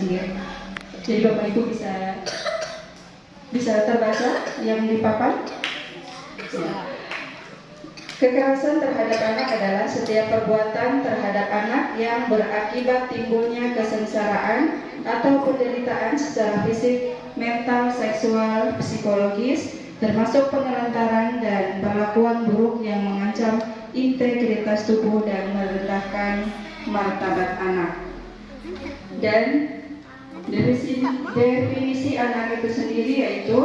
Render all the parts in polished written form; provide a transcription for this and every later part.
sendiri. Jadi Bapak Ibu bisa terbaca yang di papan. Kekerasan terhadap anak adalah setiap perbuatan terhadap anak yang berakibat timbulnya kesengsaraan atau penderitaan secara fisik, mental, seksual, psikologis, termasuk penelantaran dan perlakuan buruk yang mengancam integritas tubuh dan merendahkan martabat anak. Dan definisi anak itu sendiri yaitu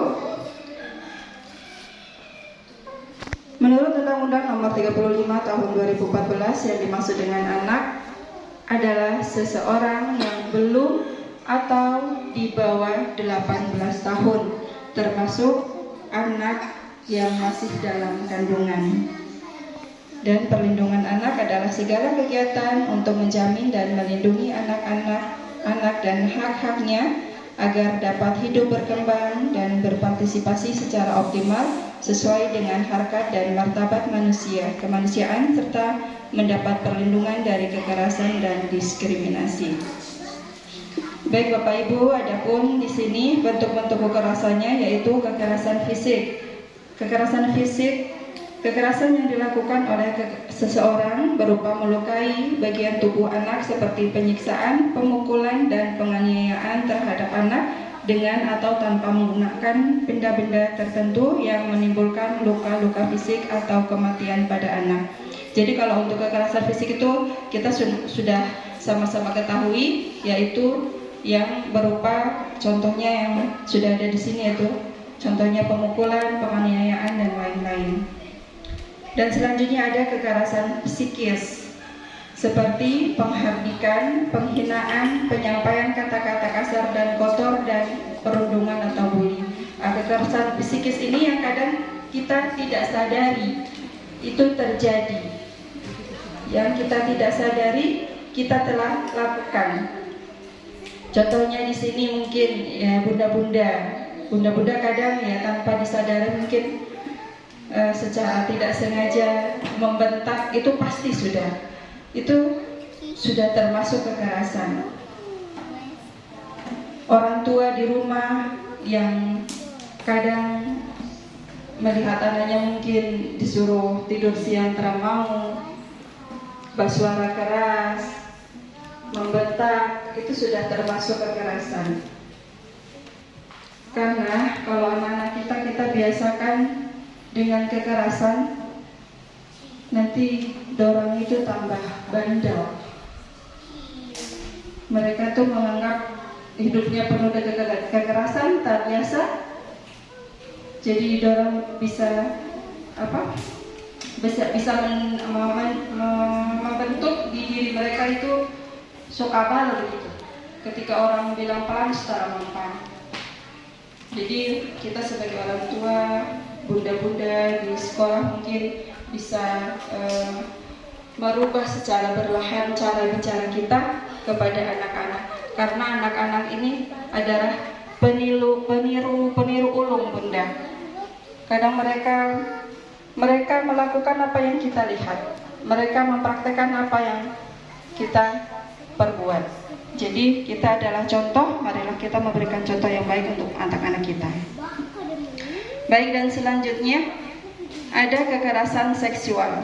menurut Undang-Undang Nomor 35 Tahun 2014 yang dimaksud dengan anak adalah seseorang yang belum atau di bawah 18 tahun, termasuk anak yang masih dalam kandungan. Dan perlindungan anak adalah segala kegiatan untuk menjamin dan melindungi anak dan hak-haknya agar dapat hidup berkembang dan berpartisipasi secara optimal sesuai dengan harkat dan martabat kemanusiaan serta mendapat perlindungan dari kekerasan dan diskriminasi. Baik Bapak Ibu, adapun di sini bentuk-bentuk kekerasannya yaitu kekerasan fisik. Kekerasan yang dilakukan oleh seseorang berupa melukai bagian tubuh anak seperti penyiksaan, pemukulan, dan penganiayaan terhadap anak dengan atau tanpa menggunakan benda-benda tertentu yang menimbulkan luka-luka fisik atau kematian pada anak. Jadi kalau untuk kekerasan fisik itu kita sudah sama-sama ketahui, yaitu yang berupa contohnya yang sudah ada di sini, yaitu contohnya pemukulan, penganiayaan, dan lain-lain. Dan selanjutnya ada kekerasan psikis seperti penghardikan, penghinaan, penyampaian kata-kata kasar dan kotor, dan perundungan atau bully. Kekerasan psikis ini yang kadang kita tidak sadari itu terjadi. Yang kita tidak sadari kita telah lakukan. Contohnya di sini mungkin ya bunda-bunda kadang ya tanpa disadari mungkin secara tidak sengaja membentak, itu pasti itu sudah termasuk kekerasan. Orang tua di rumah yang kadang melihat anaknya mungkin disuruh tidur siang terang mau, bersuara keras, membentak, itu sudah termasuk kekerasan. Karena kalau anak-anak kita biasakan dengan kekerasan, nanti dorong itu tambah bandel. Mereka tuh menganggap hidupnya penuh dengan kekerasan, tak biasa. Jadi dorong bisa membentuk di diri mereka itu sokabal begitu. Ketika orang bilang pelan, secara mempan. Jadi kita sebagai orang tua, bunda-bunda di sekolah mungkin bisa merubah secara perlahan cara bicara kita kepada anak-anak, karena anak-anak ini adalah peniru ulung bunda. Kadang mereka melakukan apa yang kita lihat, mereka mempraktekkan apa yang kita perbuat. Jadi kita adalah contoh, marilah kita memberikan contoh yang baik untuk anak-anak kita. Baik, dan selanjutnya ada kekerasan seksual.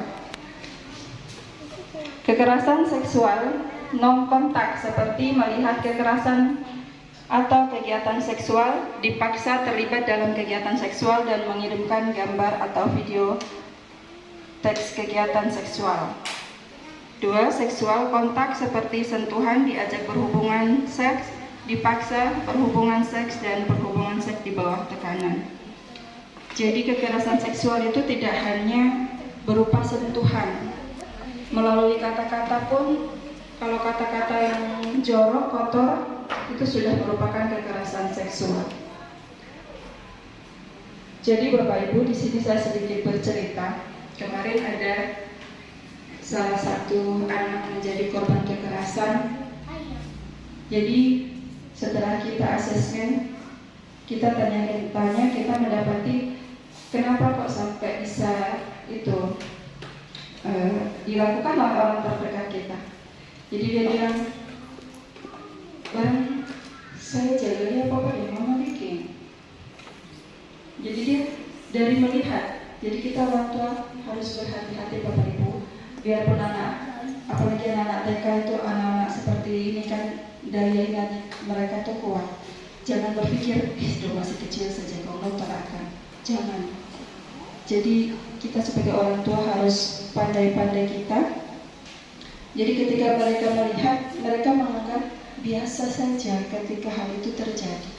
Kekerasan seksual non kontak seperti melihat kekerasan atau kegiatan seksual, dipaksa terlibat dalam kegiatan seksual dan mengirimkan gambar atau video teks kegiatan seksual. 2. Seksual kontak seperti sentuhan, diajak berhubungan seks, dipaksa berhubungan seks, dan berhubungan seks di bawah tekanan. Jadi kekerasan seksual itu tidak hanya berupa sentuhan, melalui kata-kata pun. Kalau kata-kata yang jorok, kotor, itu sudah merupakan kekerasan seksual. Jadi Bapak Ibu, di sini saya sedikit bercerita. Kemarin ada salah satu anak menjadi korban kekerasan. Jadi setelah kita asesmen, kita tanya-tanya, kita mendapati kenapa kok sampai bisa itu dilakukan oleh orang terdekat kita. Jadi dia bilang, kita orang tua harus berhati-hati Bapak Ibu. Biarpun apalagi anak-anak TK itu anak-anak seperti ini kan, daya ingat mereka tuh kuat. Jangan berpikir, itu masih kecil saja, kalau akan. Jangan. Jadi kita sebagai orang tua harus pandai-pandai kita. Jadi ketika mereka melihat, mereka menganggap biasa saja ketika hal itu terjadi.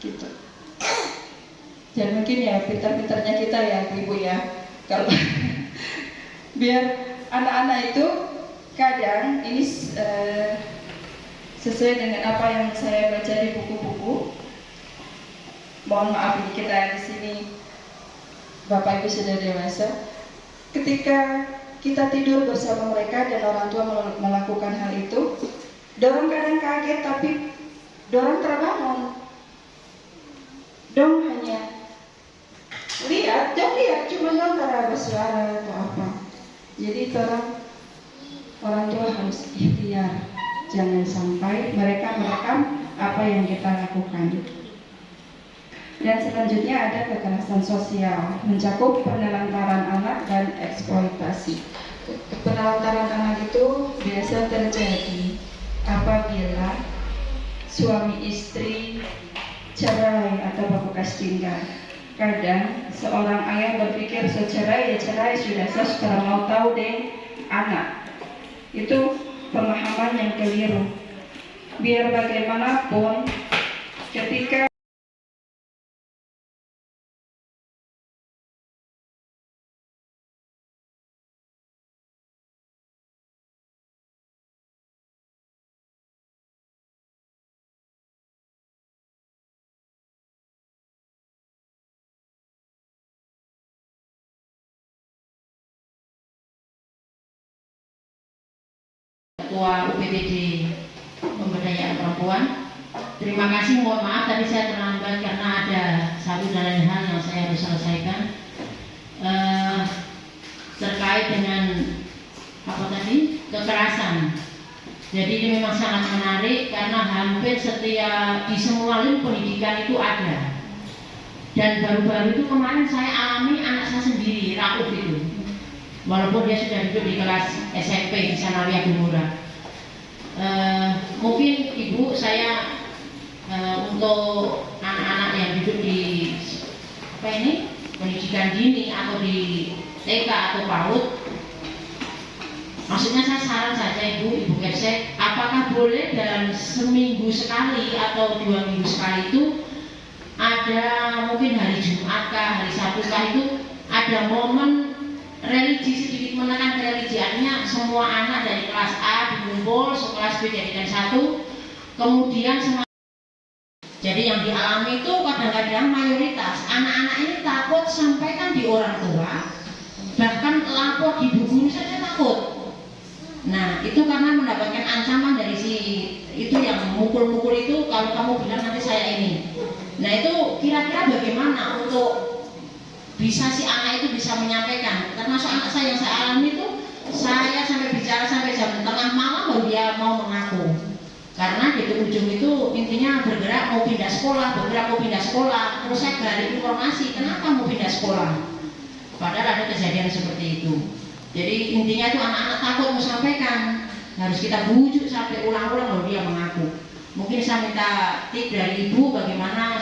Gitu. Dan mungkin ya pintar-pintarnya kita ya Ibu ya. Kalau biar anak-anak itu kadang ini sesuai dengan apa yang saya baca di buku-buku. Mohon maaf ini kita di sini Bapak Ibu sudah dewasa. Ketika kita tidur bersama mereka dan orang tua melakukan hal itu, dorong kadang kaget tapi dorong terbangun. Dong hanya lihat cuma dong cara bersuara atau apa. Jadi orang tua harus ikhtiar, jangan sampai mereka merekam apa yang kita lakukan. Dan selanjutnya ada kekerasan sosial, mencakup penelantaran anak dan eksploitasi. Penelantaran anak itu biasa terjadi apabila suami istri cerai atau bekas tinggal. Kadang seorang ayah berpikir cerai ya cerai sudah saya sekarang mau tahu deh anak. Itu pemahaman yang keliru. Biar bagaimanapun ketika Ketua UPPD Pemberdayaan Perempuan. Terima kasih, mohon maaf tadi saya terlambat karena ada satu dan lain hal yang saya harus selesaikan terkait dengan apa tadi, kekerasan. Jadi ini memang sangat menarik karena hampir setiap di semua lini pendidikan itu ada. Dan baru-baru itu kemarin saya alami anak saya sendiri, Rauf itu. Walaupun dia sudah duduk di kelas SMP di Sanawiyah Gumura. Mungkin Ibu saya untuk anak-anak yang duduk di pendidikan dini atau di TK atau PAUD, maksudnya saya saran saja Ibu Kepsek, apakah boleh dalam seminggu sekali atau 2 minggu sekali itu ada mungkin hari Jumat kah, hari Sabtu kah itu ada momen religi, sedikit menekan religi, artinya semua anak dari kelas A dikumpul, kelas B jadikan satu, kemudian semua. Jadi yang dialami itu kadang-kadang mayoritas anak-anak ini takut sampaikan di orang tua, bahkan lapor di guru saja takut. Nah itu karena mendapatkan ancaman dari si itu yang mukul-mukul itu, kalau kamu bilang nanti saya ini. Nah itu kira-kira bagaimana untuk bisa si anak itu bisa menyampaikan. Termasuk anak saya yang saya alami itu, saya sampai bicara sampai jam tengah malam baru dia mau mengaku. Karena di ujung itu intinya bergerak mau pindah sekolah, terus saya gali informasi kenapa mau pindah sekolah, padahal ada kejadian seperti itu. Jadi intinya itu anak-anak takut mau sampaikan, harus kita bujuk sampai ulang-ulang baru dia mengaku. Mungkin saya minta tip dari Ibu bagaimana